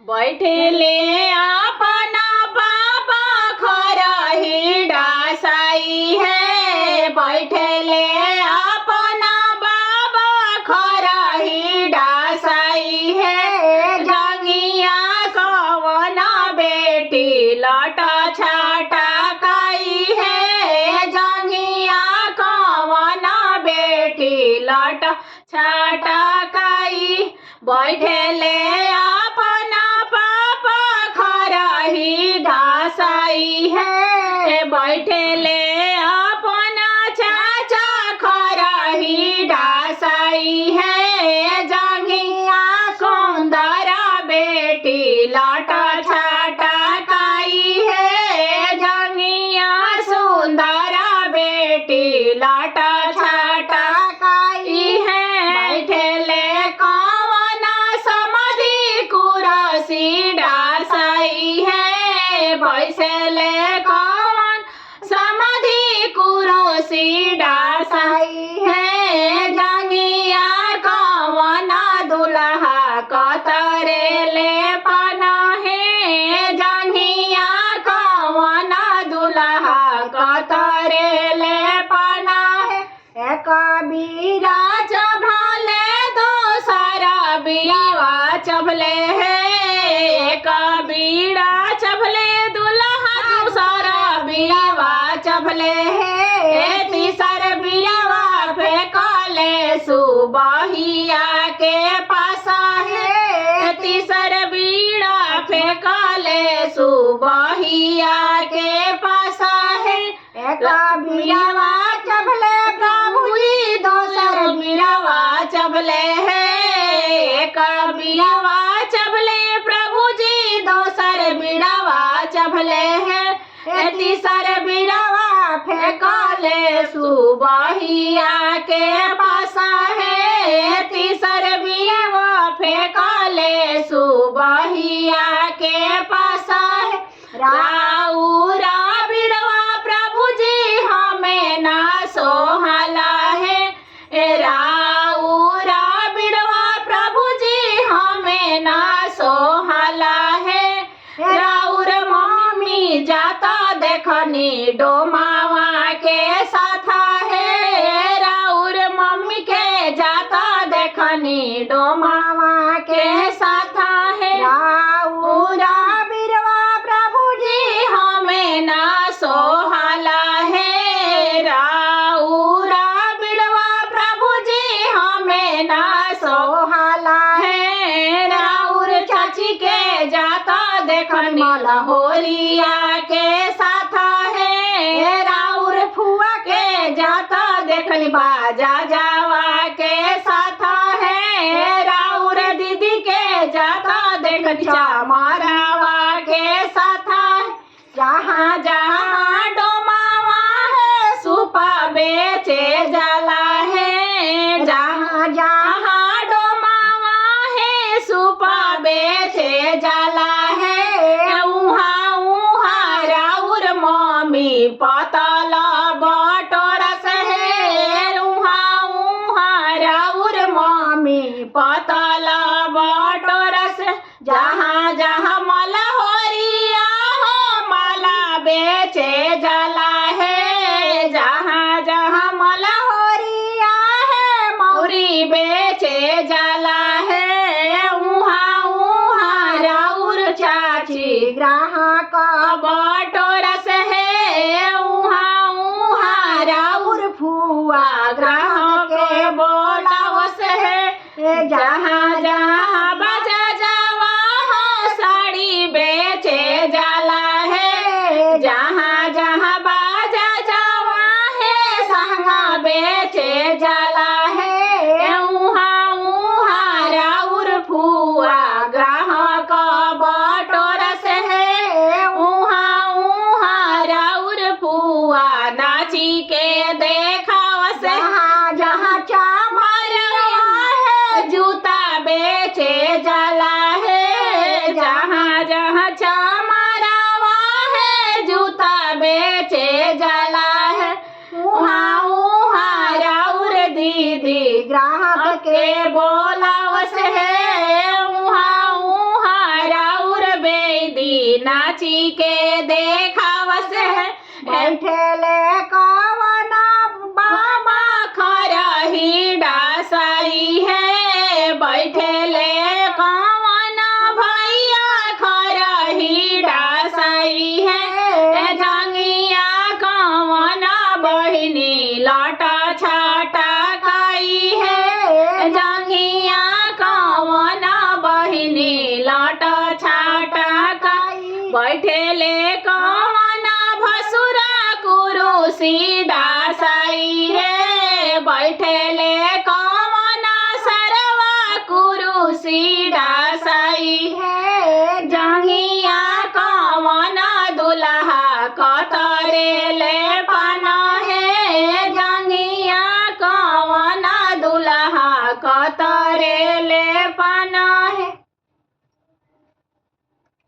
बैठेले अपना बाबा खरही डासाई है। बैठेले अपना बाबा खरही डासाई है। जंगिया कवन बेटी लट छटकाई है। जंगिया कवन बेटी लट छटकाई। बैठेले अपना पापा खरही डासाई है। बैठेले अपना चाचा खरही डासाई है। जंगिया सुंदर बेटी लट छटकाई है। जंगिया सुंदर बेटी लट छटकाई है। बैठेले कुरसी डासाई है। बैठेले कौन समाधि कुरसी डासाई है। जंगिया कौन दुल्हा कतरेले पना है। जंगिया कौन दुल्हा कतरेले पना है। एक बीरा चभले दूसरा बीवा चभले है। एक बीड़ा चभले दुल्हा दूसरा बीवा चभले है। तीसर बीवा फेंकले सुबहिया के पासा है। तीसर बीड़ा फेंकले सुबहिया के पासा है। एक बीड़वा चभले प्रभु जी दोसर बीड़वा चभले है। एक बीड़वा चभले प्रभु जी दोसर बीड़वा चभले है। तीसर बीड़वा फेंकले सुबहिया के पासा है। तीसर बीड़वा फेंकले सुबहिया के पासा है। राउरा बीड़वा प्रभु जी हमें ना सोहला है। राउरा बीड़वा प्रभु जी हमें ना सोहला है। राउर मम्मी जाता देखनी डोमावा के साथ है। राउर मम्मी के जाता देखनी डोमावा के साथ है। राउरा बीड़वा प्रभु जी हमें ना सोहला है। राउरा बीड़वा प्रभु जी हमें ना सोहला है। राउर चाची के जाता देखन मलहोरिया के साथ है। राउर फुआ के जाता देखन बाजा जावा के साथ है। राउर दीदी के जाता देखन चामरावा के साथ है। जहाँ जहाँ डोमावा है सुपा बेचे जाला है। जहाँ जहाँ डोमावा है सुपा बेचे जाला है। उहाँ उहाँ राउर मम्मी पतला बटोरस है। उहाँ उहाँ राउर मम्मी पतला बटोरस। जहाँ जहाँ मलहोरिया हो माला बेचे जाला है। जहाँ जहाँ मलहोरिया है मौरी बेचे जाला है। उहाँ उहाँ राउर चाची ग्राहक बटोरस है। उहाँ उहाँ राउर फुआ ग्राहक बोलावस है। जहाँ जहाँ बजा जावा हो साड़ी नाची के देखावस है बैठेले कवना बाबा खरही डासाई है बैठेले कवन भैया खरही डासाई है जंगिया कवन बहिनी लटा छाटा काई है जंगिया कवन बहिनी लटा छाटा काई बैठेले कवन भसुरा कुरुसी डासाई है बैठेले कवन सरवा कुरुसी डासाई है जंगिया कवन दुल्हा कतरेले